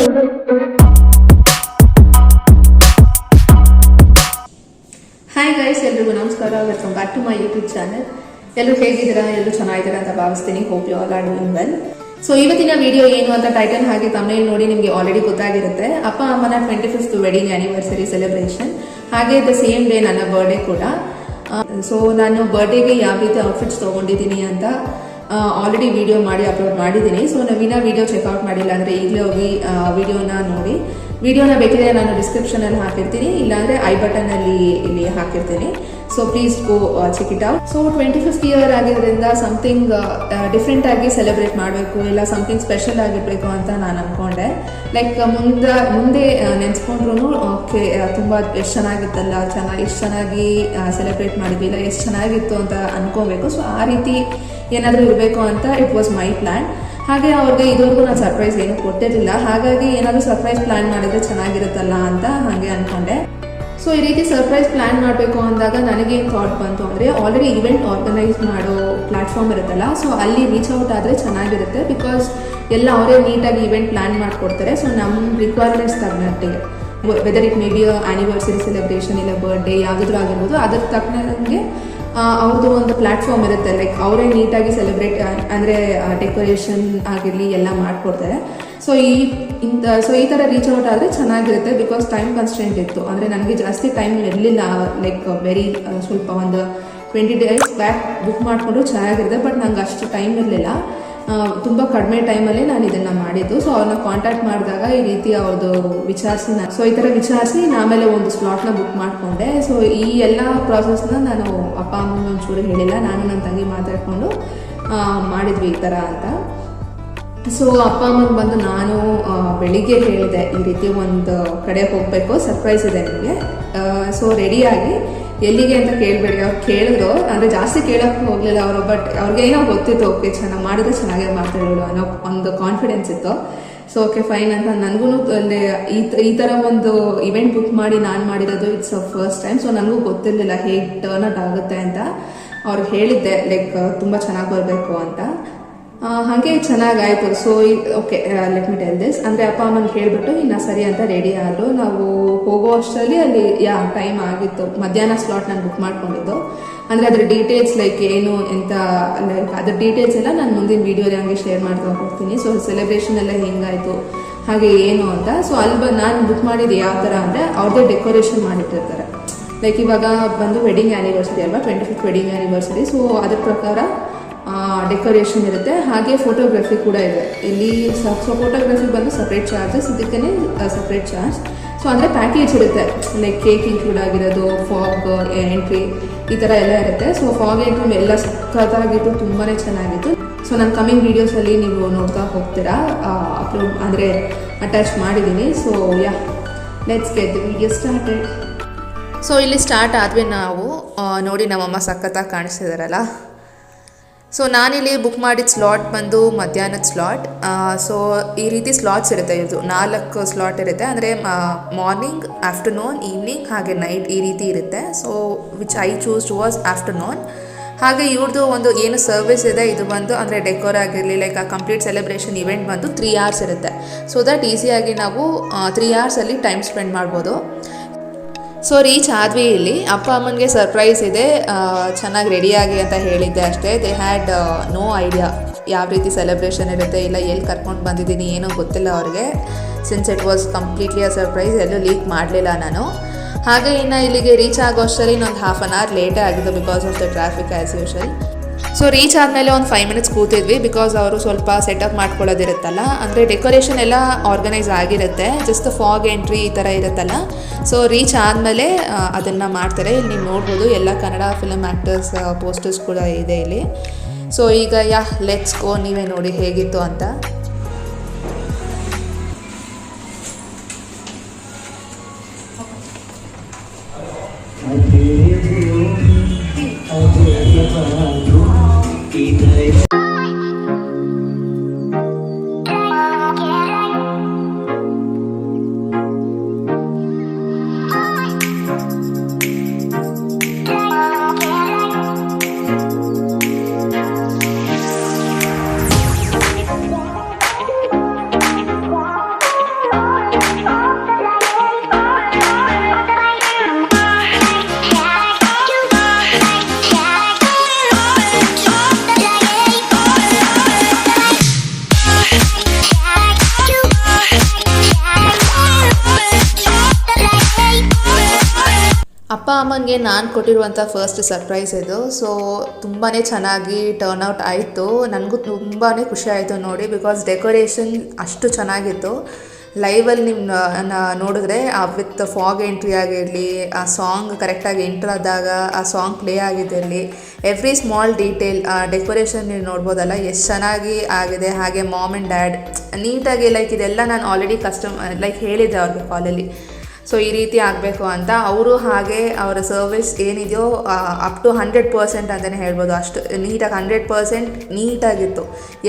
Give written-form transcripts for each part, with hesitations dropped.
Hi guys, ಎಲ್ರಿಗೂ ನಮಸ್ಕಾರ. Welcome back to my YouTube channel. ಎಲ್ಲರೂ ಹೇಗಿದ್ದೀರಾ? ಎಲ್ಲರೂ ಚೆನ್ನಾಗಿದ್ದೀರಾ ಅಂತ ಭಾವಿಸ್ತೀನಿ. Hope you all are doing well. So ಇವತ್ತಿನ ವಿಡಿಯೋ ಏನು ಅಂತ ಟೈಟಲ್ ಹಾಗೆ ತಮಿಳ್ ನೋಡಿ ನಿಮಗೆ ಆಲ್ರೆಡಿ ಗೊತ್ತಾಗಿರುತ್ತೆ. ಅಪ್ಪ ಅಮ್ಮನ 25th ವೆಡ್ಡಿಂಗ್ ಆನಿವರ್ಸರಿ ಸೆಲೆಬ್ರೇಷನ್, ಹಾಗೆ ದ ಸೇಮ್ ಡೇ ನನ್ನ ಬರ್ಡೇ ಕೂಡ. ಸೊ ನಾನು ಬರ್ಡೇಗೆ ಯಾವ ರೀತಿ ಔಟ್ಫಿಟ್ಸ್ ತೊಗೊಂಡಿದ್ದೀನಿ ಅಂತ ಆಲ್ರೆಡಿ ವಿಡಿಯೋ ಮಾಡಿ ಅಪ್ಲೋಡ್ ಮಾಡಿದ್ದೀನಿ. ಸೊ ನವೀನ ವಿಡಿಯೋ ಚೆಕ್ಔಟ್ ಮಾಡಿಲ್ಲ ಅಂದರೆ ಈಗಲೇ ಹೋಗಿ ವಿಡಿಯೋನ ನೋಡಿ. ವಿಡಿಯೋನ ಬೇಕಿದ್ರೆ ನಾನು ಡಿಸ್ಕ್ರಿಪ್ಷನಲ್ಲಿ ಹಾಕಿರ್ತೀನಿ, ಇಲ್ಲಾಂದರೆ ಐ ಬಟನಲ್ಲಿ ಇಲ್ಲಿ ಹಾಕಿರ್ತೀನಿ. So please go check it out. So 25th year ಆಗಿರೋದ್ರಿಂದ ಸಮಥಿಂಗ್ ಡಿಫ್ರೆಂಟ್ ಆಗಿ ಸೆಲೆಬ್ರೇಟ್ ಮಾಡಬೇಕು, ಇಲ್ಲ ಸಮಥಿಂಗ್ ಸ್ಪೆಷಲ್ ಆಗಿರಬೇಕು ಅಂತ ನಾನು ಅಂದ್ಕೊಂಡೆ. ಲೈಕ್ ಮುಂದೆ ನೆನೆಸ್ಕೊಂಡ್ರು ಓಕೆ ತುಂಬ ಎಷ್ಟು ಚೆನ್ನಾಗಿತ್ತಲ್ಲ, ಎಷ್ಟು ಚೆನ್ನಾಗಿ ಸೆಲೆಬ್ರೇಟ್ ಮಾಡಿದ್ವಿ, ಇಲ್ಲ ಎಷ್ಟು ಚೆನ್ನಾಗಿತ್ತು ಅಂತ ಅನ್ಕೋಬೇಕು. ಸೊ ಆ ರೀತಿ ಏನಾದರೂ ಇರಬೇಕು ಅಂತ ಇಟ್ ವಾಸ್ ಮೈ ಪ್ಲ್ಯಾನ್. ಹಾಗೆ ಅವ್ರಿಗೆ ಇದುವರೆಗೂ ನಾನು ಸರ್ಪ್ರೈಸ್ ಏನೂ ಕೊಟ್ಟಿರಲಿಲ್ಲ, ಹಾಗಾಗಿ ಏನಾದರೂ ಸರ್ಪ್ರೈಸ್ ಪ್ಲ್ಯಾನ್ ಮಾಡಿದರೆ ಚೆನ್ನಾಗಿರುತ್ತಲ್ಲ ಅಂತ ಹಾಗೆ ಅಂದ್ಕೊಂಡೆ. ಸೊ ಈ ರೀತಿ ಸರ್ಪ್ರೈಸ್ ಪ್ಲ್ಯಾನ್ ಮಾಡಬೇಕು ಅಂದಾಗ ನನಗೇನು ಥಾಟ್ ಬಂತು ಅಂದರೆ, ಆಲ್ರೆಡಿ ಇವೆಂಟ್ ಆರ್ಗನೈಸ್ ಮಾಡೋ ಪ್ಲ್ಯಾಟ್ಫಾರ್ಮ್ ಇರುತ್ತಲ್ಲ, ಸೊ ಅಲ್ಲಿ ರೀಚ್ ಔಟ್ ಆದರೆ ಚೆನ್ನಾಗಿರುತ್ತೆ. ಬಿಕಾಸ್ ಎಲ್ಲ ಅವರೇ ನೀಟಾಗಿ ಇವೆಂಟ್ ಪ್ಲ್ಯಾನ್ ಮಾಡಿಕೊಡ್ತಾರೆ. ಸೊ ನಮ್ಮ ರಿಕ್ವೈರ್ಮೆಂಟ್ಸ್ ತಕ್ಕಂತೆ, weather it may be anniversary celebration ಇಲ್ಲ ಬರ್ಡೇ ಯಾವುದಾದ್ರೂ ಆಗಿರ್ಬೋದು, ಅದ್ರ ತಕ್ಕಂಗೆ ಅವ್ರದ್ದು ಒಂದು ಪ್ಲ್ಯಾಟ್ಫಾರ್ಮ್ ಇರುತ್ತೆ. ಲೈಕ್ ಅವರೇ ನೀಟಾಗಿ ಸೆಲೆಬ್ರೇಟ್ ಅಂದರೆ ಡೆಕೋರೇಷನ್ ಆಗಿರಲಿ ಎಲ್ಲ ಮಾಡಿಕೊಡ್ತಾರೆ. ಸೊ ಈ ಥರ ರೀಚ್ ಔಟ್ ಆದರೆ ಚೆನ್ನಾಗಿರುತ್ತೆ. ಬಿಕಾಸ್ ಟೈಮ್ ಕನ್ಸ್ಟೆಂಟ್ ಇತ್ತು, ಅಂದರೆ ನನಗೆ ಜಾಸ್ತಿ ಟೈಮ್ ಇರಲಿಲ್ಲ. ಲೈಕ್ ವೆರಿ ಸ್ವಲ್ಪ ಒಂದು 20 days ಬ್ಯಾಕ್ ಬುಕ್ ಮಾಡಿಕೊಂಡು ಚೆನ್ನಾಗಿರುತ್ತೆ. ಬಟ್ ನಂಗೆ ಅಷ್ಟು ಟೈಮ್ ಇರಲಿಲ್ಲ, ತುಂಬ ಕಡಿಮೆ ಟೈಮಲ್ಲಿ ನಾನು ಇದನ್ನು ಮಾಡಿದ್ದು. ಸೊ ಅವ್ರನ್ನ ಕಾಂಟ್ಯಾಕ್ಟ್ ಮಾಡಿದಾಗ ಈ ರೀತಿ ಅವ್ರದ್ದು ವಿಚಾರಿಸಿ, ಈ ಥರ ವಿಚಾರಿಸಿ ಆಮೇಲೆ ಒಂದು ಸ್ಲಾಟ್ನ ಬುಕ್ ಮಾಡಿಕೊಂಡೆ. ಸೊ ಈ ಎಲ್ಲ ಪ್ರಾಸೆಸ್ನ ನಾನು ಅಪ್ಪ ಅಮ್ಮನ ಒಂಚೂರು ಹೇಳಿಲ್ಲ, ನಾನು ನನ್ನ ತಂಗಿ ಮಾತಾಡಿಕೊಂಡು ಮಾಡಿದ್ವಿ ಈ ಥರ ಅಂತ. ಸೊ ಅಪ್ಪ ಅಮ್ಮನಿಗೆ ಬಂದು ನಾನು ಬೆಳಿಗ್ಗೆ ಹೇಳಿದೆ, ಈ ರೀತಿ ಒಂದು ಕಡೆ ಹೋಗಬೇಕು, ಸರ್ಪ್ರೈಸ್ ಇದೆ ನಿಮಗೆ, ಸೊ ರೆಡಿಯಾಗಿ ಎಲ್ಲಿಗೆ ಅಂತ ಕೇಳಬೇಡಿ. ಅವ್ರು ಕೇಳಿದ್ರು, ಅಂದರೆ ಜಾಸ್ತಿ ಕೇಳೋಕ್ಕೆ ಹೋಗಲಿಲ್ಲ ಅವರು. ಬಟ್ ಅವ್ರಿಗೆ ಏನೋ ಗೊತ್ತಿತ್ತು, ಓಕೆ ಚೆನ್ನಾಗಿ ಮಾಡಿದ್ರೆ ಚೆನ್ನಾಗೇ ಮಾತಾಡೋಳು ಅನ್ನೋ ಒಂದು ಕಾನ್ಫಿಡೆನ್ಸ್ ಇತ್ತು. ಸೊ ಓಕೆ ಫೈನ್ ಅಂತ ನನಗೂ ಅಲ್ಲಿ ಈ ಥರ ಒಂದು ಇವೆಂಟ್ ಬುಕ್ ಮಾಡಿ ನಾನು ಮಾಡಿರೋದು ಇಟ್ಸ್ ಫಸ್ಟ್ ಟೈಮ್. ಸೊ ನನಗೂ ಗೊತ್ತಿರಲಿಲ್ಲ ಹೇಗೆ ಟರ್ನ್ ಔಟ್ ಆಗುತ್ತೆ ಅಂತ. ಅವ್ರಿಗೆ ಹೇಳಿದ್ದೆ ಲೈಕ್ ತುಂಬ ಚೆನ್ನಾಗಿ ಬರಬೇಕು ಅಂತ. ಹಾಗೆ ಚೆನ್ನಾಗಾಯಿತು. So okay let me tell this, ಅಂದರೆ ಅಪ್ಪ ಅಮ್ಮನಿಗೆ ಹೇಳಿಬಿಟ್ಟು ಇನ್ನು ಸರಿ ಅಂತ ರೆಡಿ ಆದರು. ನಾವು ಹೋಗೋ ಅಷ್ಟರಲ್ಲಿ ಅಲ್ಲಿ ಟೈಮ್ ಆಗಿತ್ತು. ಮಧ್ಯಾಹ್ನ ಸ್ಲಾಟ್ ನಾನು ಬುಕ್ ಮಾಡ್ಕೊಂಡಿದ್ದು. ಅಂದರೆ ಅದ್ರ ಡೀಟೇಲ್ಸ್ ಲೈಕ್ ಏನು ಎಂತ, ಲೈಕ್ ಅದ್ರ ಡೀಟೇಲ್ಸ್ ಎಲ್ಲ ನಾನು ಮುಂದಿನ ವೀಡಿಯೋಲಿ ಹಂಗೆ ಶೇರ್ ಮಾಡ್ತಾ ಹೋಗ್ತೀನಿ. ಸೊ ಸೆಲೆಬ್ರೇಷನ್ ಎಲ್ಲ ಹೆಂಗಾಯಿತು ಹಾಗೆ ಏನು ಅಂತ. ಸೊ ಅಲ್ಲಿ ನಾನು ಬುಕ್ ಮಾಡಿದ್ದು ಯಾವ ಥರ ಅಂದರೆ, ಅವ್ರದ್ದೇ ಡೆಕೋರೇಷನ್ ಮಾಡಿಟ್ಟಿರ್ತಾರೆ. ಲೈಕ್ ಇವಾಗ ಬಂದು ವೆಡ್ಡಿಂಗ್ ಆ್ಯನಿವರ್ಸರಿ ಅಲ್ವಾ, 25th ವೆಡ್ಡಿಂಗ್ ಆ್ಯನಿವರ್ಸರಿ. ಸೊ ಅದ್ರ ಪ್ರಕಾರ ಡೆಕೋರೇಷನ್ ಇರುತ್ತೆ, ಹಾಗೆ ಫೋಟೋಗ್ರಫಿ ಕೂಡ ಇದೆ ಇಲ್ಲಿ. ಸೊ ಫೋಟೋಗ್ರಫಿ ಬಂದು ಸಪ್ರೇಟ್ ಚಾರ್ಜಸ್, ಇದಕ್ಕೇ ಸಪ್ರೇಟ್ ಚಾರ್ಜ್. ಸೊ ಅಂದರೆ ಪ್ಯಾಕೇಜ್ ಇರುತ್ತೆ, ಲೈಕ್ ಕೇಕ್ ಇನ್ಕ್ಲೂಡ್ ಆಗಿರೋದು, ಫಾಗ್ ಎಂಟ್ರಿ ಈ ಥರ ಎಲ್ಲ ಇರುತ್ತೆ. ಸೊ ಫಾಗ್ ಎಂಟ್ರಿ ಎಲ್ಲ ಸಖತ್ತಾಗಿತ್ತು, ತುಂಬಾ ಚೆನ್ನಾಗಿತ್ತು. ಸೊ ನನ್ನ ಕಮಿಂಗ್ ವೀಡಿಯೋಸಲ್ಲಿ ನೀವು ನೋಡ್ತಾ ಹೋಗ್ತೀರಾ, ಅಪ್ಲೋಡ್ ಅಂದರೆ ಅಟ್ಯಾಚ್ ಮಾಡಿದ್ದೀನಿ. So let's get the video started. So ಇಲ್ಲಿ ಸ್ಟಾರ್ಟ್ ಆದ್ವಿ ನಾವು. ನೋಡಿ ನಮ್ಮಮ್ಮ ಸಖತ್ತಾಗಿ ಕಾಣಿಸ್ತಿದಾರಲ್ಲ. ಸೊ ನಾನಿಲ್ಲಿ ಬುಕ್ ಮಾಡಿದ ಸ್ಲಾಟ್ ಬಂದು ಮಧ್ಯಾಹ್ನದ ಸ್ಲಾಟ್. ಸೊ ಈ ರೀತಿ ಸ್ಲಾಟ್ಸ್ ಇರುತ್ತೆ, ಇದು 4 ಸ್ಲಾಟ್ ಇರುತ್ತೆ. ಅಂದರೆ ಮಾರ್ನಿಂಗ್, ಆಫ್ಟರ್ನೂನ್, ಈವ್ನಿಂಗ್ ಹಾಗೆ ನೈಟ್ ಈ ರೀತಿ ಇರುತ್ತೆ. So which I choose was afternoon. ಹಾಗೆ ಇವ್ರದ್ದು ಒಂದು ಏನು ಸರ್ವಿಸ್ ಇದೆ ಇದು ಬಂದು, ಅಂದರೆ ಡೆಕೋರ್ ಆಗಿರಲಿ ಲೈಕ್ ಆ ಕಂಪ್ಲೀಟ್ ಸೆಲೆಬ್ರೇಷನ್ ಇವೆಂಟ್ ಬಂದು 3 hours ಇರುತ್ತೆ. ಸೊ ದಟ್ ಈಸಿಯಾಗಿ ನಾವು 3 hours ಟೈಮ್ ಸ್ಪೆಂಡ್ ಮಾಡ್ಬೋದು. ಸೊ ರೀಚ್ ಆದ್ವಿ. ಇಲ್ಲಿ ಅಪ್ಪ ಅಮ್ಮನಿಗೆ ಸರ್ಪ್ರೈಸ್ ಇದೆ, ಚೆನ್ನಾಗಿ ರೆಡಿಯಾಗಿ ಅಂತ ಹೇಳಿದ್ದೆ ಅಷ್ಟೇ. ದೇ ಹ್ಯಾಡ್ ನೋ ಐಡಿಯಾ ಯಾವ ರೀತಿ ಸೆಲೆಬ್ರೇಷನ್ ಇರುತ್ತೆ, ಇಲ್ಲ ಎಲ್ಲಿ ಕರ್ಕೊಂಡು ಬಂದಿದ್ದೀನಿ ಏನೋ ಗೊತ್ತಿಲ್ಲ ಅವ್ರಿಗೆ. Since it was completely a surprise, ಎಲ್ಲೂ ಲೀಕ್ ಮಾಡಲಿಲ್ಲ ನಾನು. ಹಾಗೆ ಇನ್ನು ಇಲ್ಲಿಗೆ ರೀಚ್ ಆಗೋ ಅಷ್ಟರಲ್ಲಿ ಇನ್ನೊಂದು 1/2 hour ಲೇಟೇ ಆಗಿದ್ದು because of the traffic as usual. So reach ಆದಮೇಲೆ ಒಂದು 5 minutes ಕೂತಿದ್ವಿ, ಬಿಕಾಸ್ ಅವರು ಸ್ವಲ್ಪ ಸೆಟಪ್ ಮಾಡ್ಕೊಳ್ಳೋದಿರುತ್ತಲ್ಲ, ಅಂದರೆ ಡೆಕೋರೇಷನ್ ಎಲ್ಲ ಆರ್ಗನೈಸ್ ಆಗಿರುತ್ತೆ, ಜಸ್ಟ್ ಫಾಗ್ ಎಂಟ್ರಿ ಈ ಥರ ಇರುತ್ತಲ್ಲ. ಸೊ ರೀಚ್ ಆದಮೇಲೆ ಅದನ್ನು ಮಾಡ್ತಾರೆ. ಇಲ್ಲಿ ನೀವು ನೋಡ್ಬೋದು ಎಲ್ಲ ಕನ್ನಡ ಫಿಲಮ್ ಆ್ಯಕ್ಟರ್ಸ್ ಪೋಸ್ಟರ್ಸ್ ಕೂಡ ಇದೆ ಇಲ್ಲಿ. ಸೊ ಈಗ ಲೆಟ್ಸ್ ಗೋ, ನೀವೇ ನೋಡಿ ಹೇಗಿತ್ತು ಅಂತ. ಅಮ್ಮನಿಗೆ ನಾನು ಕೊಟ್ಟಿರುವಂಥ ಫಸ್ಟ್ ಸರ್ಪ್ರೈಸ್ ಇದು. ಸೊ ತುಂಬಾ ಚೆನ್ನಾಗಿ ಟರ್ನ್ಔಟ್ ಆಯಿತು. ನನಗೂ ತುಂಬಾ ಖುಷಿ ಆಯಿತು ನೋಡಿ, ಬಿಕಾಸ್ ಡೆಕೋರೇಷನ್ ಅಷ್ಟು ಚೆನ್ನಾಗಿತ್ತು. ಲೈವಲ್ಲಿ ನೀವು ನೋಡಿದ್ರೆ ವಿತ್ ಫಾಗ್ ಎಂಟ್ರಿ ಆಗಿರಲಿ, ಆ ಸಾಂಗ್ ಕರೆಕ್ಟಾಗಿ ಎಂಟ್ರ್ ಆದಾಗ ಆ ಸಾಂಗ್ ಪ್ಲೇ ಆಗಿದ್ದಿರಲಿ, ಎವ್ರಿ ಸ್ಮಾಲ್ ಡೀಟೇಲ್ ಡೆಕೋರೇಷನ್ ನೀವು ನೋಡ್ಬೋದಲ್ಲ ಎಷ್ಟು ಚೆನ್ನಾಗಿ ಆಗಿದೆ. ಹಾಗೆ ಮಾಮ್ ಆ್ಯಂಡ್ ಡ್ಯಾಡ್ ನೀಟಾಗಿ ಇದೆಲ್ಲ ನಾನು ಆಲ್ರೆಡಿ ಹೇಳಿದ್ದೆ ಅವ್ರಿಗೆ ಕಾಲಲ್ಲಿ. ಸೊ ಈ ರೀತಿ ಆಗಬೇಕು ಅಂತ ಅವರು ಹಾಗೆ ಅವರ ಸರ್ವಿಸ್ ಏನಿದೆಯೋ ಅಪ್ ಟು 100% ಅಂತಲೇ ಹೇಳ್ಬೋದು. ಅಷ್ಟು ನೀಟಾಗಿ 100% ನೀಟಾಗಿತ್ತು.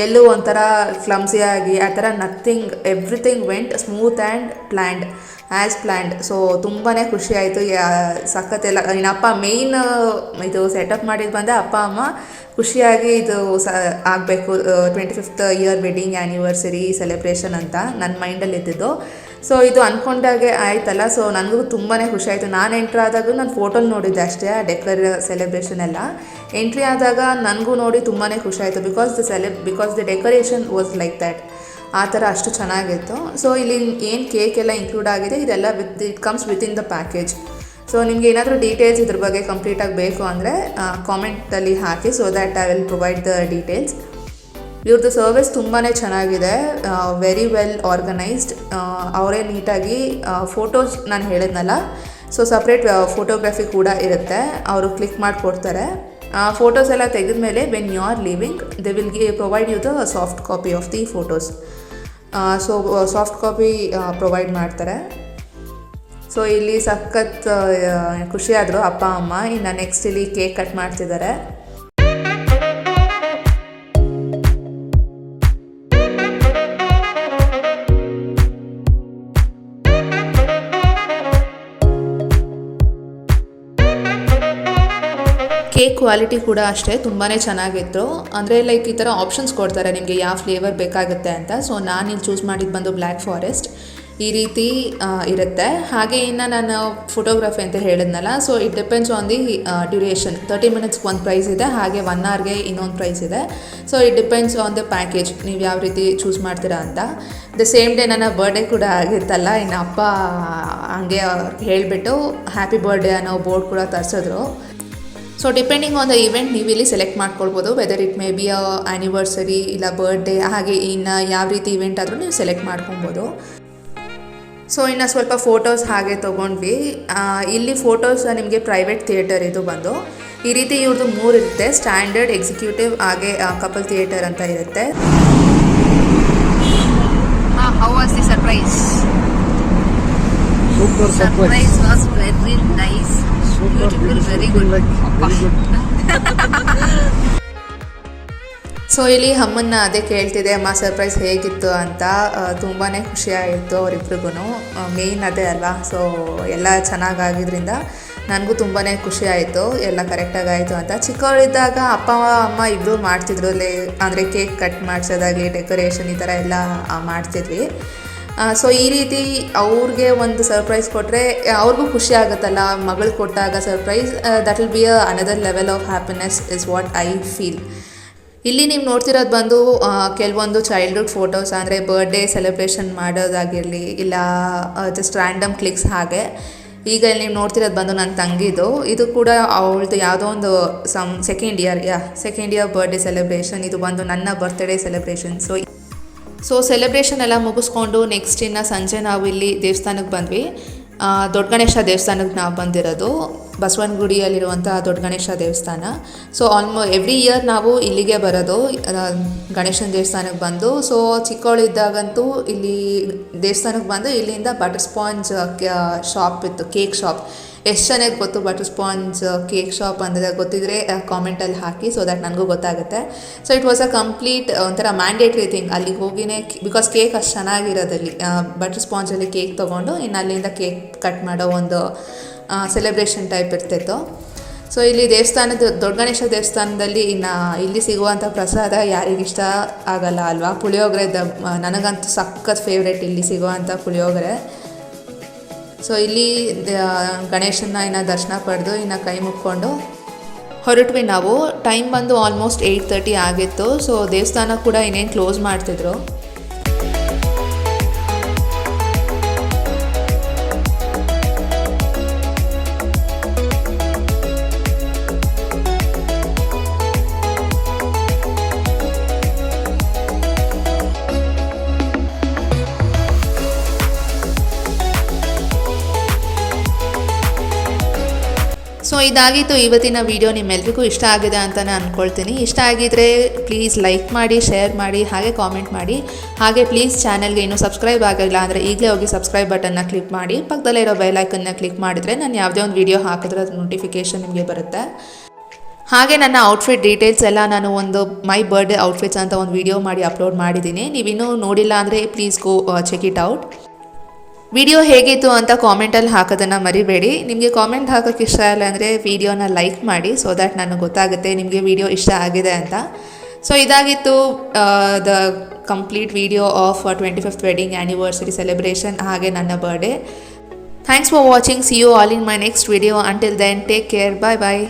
ಎಲ್ಲೂ ಒಂಥರ ಕ್ಲಮ್ಸಿಯಾಗಿ ಆ ಥರ nothing, everything vent smooth and planned as planned. So ತುಂಬಾ ಖುಷಿ ಆಯಿತು. ಸಖತ್ತೆಲ್ಲ ಇನ್ನು ಅಪ್ಪ ಮೇಯ್ನ್ ಇದು ಸೆಟಪ್ ಮಾಡಿದ್ದು ಬಂದೆ ಅಪ್ಪ ಅಮ್ಮ ಖುಷಿಯಾಗಿ ಇದು ಆಗಬೇಕು 25th year wedding anniversary celebration ಅಂತ ನನ್ನ ಮೈಂಡಲ್ಲಿ ಇದ್ದಿದ್ದು. ಸೊ ಇದು ಅಂದ್ಕೊಂಡಾಗೆ ಆಯ್ತಲ್ಲ. ಸೊ ನನಗೂ ತುಂಬಾ ಖುಷಿ ಆಯಿತು. ನಾನು ಎಂಟ್ರಿ ಆದಾಗ ನಾನು ಫೋಟೋಲಿ ನೋಡಿದ್ದೆ ಅಷ್ಟೇ ಸೆಲೆಬ್ರೇಷನ್ ಎಲ್ಲ. ಎಂಟ್ರಿ ಆದಾಗ ನನಗೂ ನೋಡಿ ತುಂಬಾ ಖುಷಿ ಆಯಿತು. Because the decoration was like that. ಆ ಥರ ಅಷ್ಟು ಚೆನ್ನಾಗಿತ್ತು. ಸೊ ಇಲ್ಲಿ ಏನು ಕೇಕ್ ಎಲ್ಲ ಇನ್ಕ್ಲೂಡ್ ಆಗಿದೆ ಇದೆಲ್ಲ it comes within the package. So ನಿಮಗೆ ಏನಾದರೂ ಡೀಟೇಲ್ಸ್ ಇದ್ರ ಬಗ್ಗೆ ಕಂಪ್ಲೀಟಾಗಿ ಬೇಕು ಅಂದರೆ ಕಾಮೆಂಟಲ್ಲಿ ಹಾಕಿ, so that I will provide the details. ಇವ್ರದ್ದು ಸರ್ವಿಸ್ ತುಂಬಾ ಚೆನ್ನಾಗಿದೆ, ವೆರಿ ವೆಲ್ ಆರ್ಗನೈಸ್ಡ್. ಅವರೇ ನೀಟಾಗಿ ಫೋಟೋಸ್ ನಾನು ಹೇಳಿದ್ನಲ್ಲ, ಸೊ ಸಪ್ರೇಟ್ ಫೋಟೋಗ್ರಫಿ ಕೂಡ ಇರುತ್ತೆ, ಅವರು ಕ್ಲಿಕ್ ಮಾಡಿಕೊಡ್ತಾರೆ. ಫೋಟೋಸ್ ಎಲ್ಲ ತೆಗೆದ ಮೇಲೆ when you are leaving they will provide you the soft copy of the photos. So soft copy provide ಮಾಡ್ತಾರೆ. ಸೊ ಇಲ್ಲಿ ಸಖತ್ ಖುಷಿಯಾದರು ಅಪ್ಪ ಅಮ್ಮ. ಇನ್ನು ನೆಕ್ಸ್ಟ್ ಇಲ್ಲಿ ಕೇಕ್ ಕಟ್ ಮಾಡ್ತಿದ್ದಾರೆ. ಕೇಕ್ ಕ್ವಾಲಿಟಿ ಕೂಡ ಅಷ್ಟೇ ತುಂಬಾ ಚೆನ್ನಾಗಿತ್ತು. ಅಂದರೆ ಈ ಥರ ಆಪ್ಷನ್ಸ್ ಕೊಡ್ತಾರೆ ನಿಮಗೆ ಯಾವ ಫ್ಲೇವರ್ ಬೇಕಾಗುತ್ತೆ ಅಂತ. ಸೊ ನಾನು ಇಲ್ಲಿ ಚೂಸ್ ಮಾಡಿದ್ದು ಬಂದು ಬ್ಲ್ಯಾಕ್ ಫಾರೆಸ್ಟ್. ಈ ರೀತಿ ಇರುತ್ತೆ. ಹಾಗೆ ಇನ್ನು ನಾನು ಫೋಟೋಗ್ರಫಿ ಅಂತ ಹೇಳಿದ್ನಲ್ಲ, so it depends on the duration. 30 ಮಿನಿಟ್ಸ್ಗೆ ಒಂದು ಪ್ರೈಸ್ ಇದೆ, ಹಾಗೆ 1 hourಗೆ ಇನ್ನೊಂದು ಪ್ರೈಸ್ ಇದೆ. So it depends on the package, ನೀವು ಯಾವ ರೀತಿ ಚೂಸ್ ಮಾಡ್ತೀರಾ ಅಂತ. ದ ಸೇಮ್ ಡೇ ನನ್ನ ಬರ್ಡೇ ಕೂಡ ಆಗಿತ್ತಲ್ಲ, ಇನ್ನು ಅಪ್ಪ ಹಾಗೆ ಹೇಳಿಬಿಟ್ಟು ಹ್ಯಾಪಿ ಬರ್ಡೇ ಅನ್ನೋ ಬೋರ್ಡ್ ಕೂಡ ತರಿಸಿದ್ರು. So depending on the event ನೀವು ಇಲ್ಲಿ ಸೆಲೆಕ್ಟ್ ಮಾಡ್ಕೊಳ್ಬೋದು, whether it may be anniversary ಇಲ್ಲ ಬರ್ಡೇ, ಹಾಗೆ ಇನ್ನು ಯಾವ ರೀತಿ ಇವೆಂಟ್ ಆದರೂ ನೀವು ಸೆಲೆಕ್ಟ್ ಮಾಡ್ಕೊಬೋದು. ಸೊ ಇನ್ನು ಸ್ವಲ್ಪ ಫೋಟೋಸ್ ಹಾಗೆ ತೊಗೊಂಡ್ವಿ. ಇಲ್ಲಿ ಫೋಟೋಸ್ ನಿಮಗೆ ಪ್ರೈವೇಟ್ ಥಿಯೇಟರ್ ಇದು ಬಂದು ಈ ರೀತಿ ಇವ್ರದ್ದು 3 ಇರುತ್ತೆ, ಸ್ಟ್ಯಾಂಡರ್ಡ್, ಎಕ್ಸಿಕ್ಯೂಟಿವ್, ಹಾಗೆ ಕಪಲ್ ಥಿಯೇಟರ್ ಅಂತ ಇರುತ್ತೆ. How was the surprise? Surprise was very nice, beautiful, very good. So ಇಲ್ಲಿ ಅಮ್ಮನ್ನ ಅದೇ ಕೇಳ್ತಿದೆ, ಅಮ್ಮ ಸರ್ಪ್ರೈಸ್ ಹೇಗಿತ್ತು ಅಂತ. ತುಂಬಾ ಖುಷಿಯಾಯಿತು ಅವರಿಬ್ರಿಗೂ. ಮೇಯ್ನ್ ಅದೇ ಅಲ್ವಾ. ಸೊ ಎಲ್ಲ ಚೆನ್ನಾಗಾಗಿದ್ರಿಂದ ನನಗೂ ತುಂಬಾ ಖುಷಿ ಆಯಿತು, ಎಲ್ಲ ಕರೆಕ್ಟಾಗಿ ಆಯಿತು ಅಂತ. ಚಿಕ್ಕವಳಿದ್ದಾಗ ಅಪ್ಪ ಅಮ್ಮ ಇಬ್ಬರು ಮಾಡ್ತಿದ್ರು, ಅಂದರೆ ಕೇಕ್ ಕಟ್ ಮಾಡಿಸೋದಾಗಲಿ, ಡೆಕೋರೇಷನ್ ಈ ಥರ ಎಲ್ಲ ಮಾಡ್ತಿದ್ವಿ. ಸೊ ಈ ರೀತಿ ಅವ್ರಿಗೆ ಒಂದು ಸರ್ಪ್ರೈಸ್ ಕೊಟ್ಟರೆ ಅವ್ರಿಗೂ ಖುಷಿ ಆಗುತ್ತಲ್ಲ, ಮಗಳು ಕೊಟ್ಟಾಗ surprise. That will be another level of happiness is what I feel. ಇಲ್ಲಿ ನೀವು ನೋಡ್ತಿರೋದು ಬಂದು ಕೆಲವೊಂದು ಚೈಲ್ಡ್ಹುಡ್ ಫೋಟೋಸ್, ಅಂದರೆ ಬರ್ಡೇ ಸೆಲೆಬ್ರೇಷನ್ ಮಾಡೋದಾಗಿರಲಿ, ಇಲ್ಲ ಜಸ್ಟ್ ರ್ಯಾಂಡಮ್ ಕ್ಲಿಕ್ಸ್. ಹಾಗೆ ಈಗ ಇಲ್ಲಿ ನೀವು ನೋಡ್ತಿರೋದು ಬಂದು ನನ್ನ ತಂಗಿದು. ಇದು ಕೂಡ ಅವಳದು ಯಾವುದೋ ಒಂದು ಸೆಕೆಂಡ್ ಇಯರ್ ಬರ್ಡೇ ಸೆಲೆಬ್ರೇಷನ್. ಇದು ಬಂದು ನನ್ನ ಬರ್ತ್ಡೇ ಸೆಲೆಬ್ರೇಷನ್. ಸೊ ಸೆಲೆಬ್ರೇಷನ್ ಎಲ್ಲ ಮುಗಿಸ್ಕೊಂಡು ನೆಕ್ಸ್ಟ್ ಇನ್ನು ಸಂಜೆ ನಾವು ಇಲ್ಲಿ ದೇವಸ್ಥಾನಕ್ಕೆ ಬಂದ್ವಿ. ದೊಡ್ಡ ಗಣೇಶ ದೇವಸ್ಥಾನಕ್ಕೆ ನಾವು ಬಂದಿರೋದು, ಬಸವನಗುಡಿಯಲ್ಲಿರುವಂಥ ದೊಡ್ಡ ಗಣೇಶ ದೇವಸ್ಥಾನ. ಸೊ ಎವ್ರಿ ಇಯರ್ ನಾವು ಇಲ್ಲಿಗೆ ಬರೋದು, ಗಣೇಶನ ದೇವಸ್ಥಾನಕ್ಕೆ ಬಂದು. ಸೊ ಚಿಕ್ಕವಳಿದ್ದಾಗಂತೂ ಇಲ್ಲಿ ದೇವಸ್ಥಾನಕ್ಕೆ ಬಂದು ಇಲ್ಲಿಂದ ಬಟರ್ ಸ್ಪಾಂಜ್ ಶಾಪ್ ಇತ್ತು, ಕೇಕ್ ಶಾಪ್. ಎಷ್ಟು ಚೆನ್ನಾಗಿ ಗೊತ್ತು ಬಟರ್ ಸ್ಪಾಂಜ್ ಕೇಕ್ ಶಾಪ್ ಅಂದರೆ ಗೊತ್ತಿದ್ರೆ ಕಾಮೆಂಟಲ್ಲಿ ಹಾಕಿ, ಸೊ ದ್ಯಾಟ್ ನನಗೂ ಗೊತ್ತಾಗುತ್ತೆ. So it was a complete ಒಂಥರ ಮ್ಯಾಂಡೇಟ್ರಿ ಥಿಂಗ್. ಅಲ್ಲಿಗೆ ಹೋಗಿನೇ, ಬಿಕಾಸ್ ಕೇಕ್ ಅಷ್ಟು ಚೆನ್ನಾಗಿರೋದಲ್ಲಿ ಬಟರ್ ಸ್ಪಾಂಜಲ್ಲಿ ಕೇಕ್ ತೊಗೊಂಡು ಇನ್ನು ಅಲ್ಲಿಂದ ಕೇಕ್ ಕಟ್ ಮಾಡೋ ಒಂದು ಸೆಲೆಬ್ರೇಷನ್ ಟೈಪ್ ಇರ್ತಿತ್ತು. ಸೊ ಇಲ್ಲಿ ದೊಡ್ಡ ಗಣೇಶ ದೇವಸ್ಥಾನದಲ್ಲಿ ಇಲ್ಲಿ ಸಿಗುವಂಥ ಪ್ರಸಾದ ಯಾರಿಗಿಷ್ಟ ಆಗಲ್ಲ ಅಲ್ವಾ? ಪುಳಿಯೋಗರೆ ನನಗಂತೂ ಸಖತ್ ಫೇವ್ರೇಟ್ ಇಲ್ಲಿ ಸಿಗುವಂಥ ಪುಳಿಯೋಗರೆ. ಸೊ ಇಲ್ಲಿ ಗಣೇಶನ ಇನ್ನು ದರ್ಶನ ಪಡೆದು ಇನ್ನು ಕೈ ಮುಕ್ಕೊಂಡು ಹೊರಟ್ವಿ ನಾವು. ಟೈಮ್ ಬಂದು ಆಲ್ಮೋಸ್ಟ್ 8:30 ಆಗಿತ್ತು. ಸೊ ದೇವಸ್ಥಾನ ಕೂಡ ಇನ್ನೇನು ಕ್ಲೋಸ್ ಮಾಡ್ತಿದ್ರು. ಇದಾಗಿತ್ತು ಇವತ್ತಿನ ವಿಡಿಯೋ. ನಿಮ್ಮೆಲ್ರಿಗೂ ಇಷ್ಟ ಆಗಿದೆ ಅಂತಲೇ ಅಂದ್ಕೊಳ್ತೀನಿ. ಇಷ್ಟ ಆಗಿದ್ರೆ ಪ್ಲೀಸ್ ಲೈಕ್ ಮಾಡಿ, ಶೇರ್ ಮಾಡಿ, ಹಾಗೆ ಕಾಮೆಂಟ್ ಮಾಡಿ. ಹಾಗೆ ಪ್ಲೀಸ್ ಚಾನಲ್ಗೆ ಇನ್ನೂ ಸಬ್ಸ್ಕ್ರೈಬ್ ಆಗಿಲ್ಲ ಅಂದರೆ ಈಗಲೇ ಹೋಗಿ ಸಬ್ಸ್ಕ್ರೈಬ್ ಬಟನ್ನ ಕ್ಲಿಕ್ ಮಾಡಿ. ಪಕ್ಕದಲ್ಲೇ ಇರೋ ಬೆಲ್ ಐಕನ್ನ ಕ್ಲಿಕ್ ಮಾಡಿದರೆ ನಾನು ಯಾವುದೇ ಒಂದು ವಿಡಿಯೋ ಹಾಕಿದ್ರೆ ಅದು ನೋಟಿಫಿಕೇಷನ್ ನಿಮಗೆ ಬರುತ್ತೆ. ಹಾಗೆ ನನ್ನ ಔಟ್ಫಿಟ್ ಡೀಟೇಲ್ಸ್ ಎಲ್ಲ ನಾನು ಒಂದು ಮೈ ಬರ್ಡೇ ಔಟ್ಫಿಟ್ಸ್ ಅಂತ ಒಂದು ವಿಡಿಯೋ ಮಾಡಿ ಅಪ್ಲೋಡ್ ಮಾಡಿದ್ದೀನಿ. ನೀವಿನ್ನೂ ನೋಡಿಲ್ಲ ಅಂದರೆ please go check it out. Video ಹೇಗಿತ್ತು ಅಂತ ಕಾಮೆಂಟಲ್ಲಿ ಹಾಕೋದನ್ನು ಮರಿಬೇಡಿ. ನಿಮಗೆ ಕಾಮೆಂಟ್ ಹಾಕೋಕ್ಕೆ ಇಷ್ಟ ಇಲ್ಲ ಅಂದರೆ ವಿಡಿಯೋನ ಲೈಕ್ ಮಾಡಿ, ಸೊ ದ್ಯಾಟ್ ನನಗೆ ಗೊತ್ತಾಗುತ್ತೆ ನಿಮಗೆ ವಿಡಿಯೋ ಇಷ್ಟ ಆಗಿದೆ ಅಂತ. ಸೊ ಇದಾಗಿತ್ತು the complete video of 25th wedding anniversary celebration ಹಾಗೆ ನನ್ನ birthday. Thanks for watching. See you all in my next video. Until then take care. Bye bye.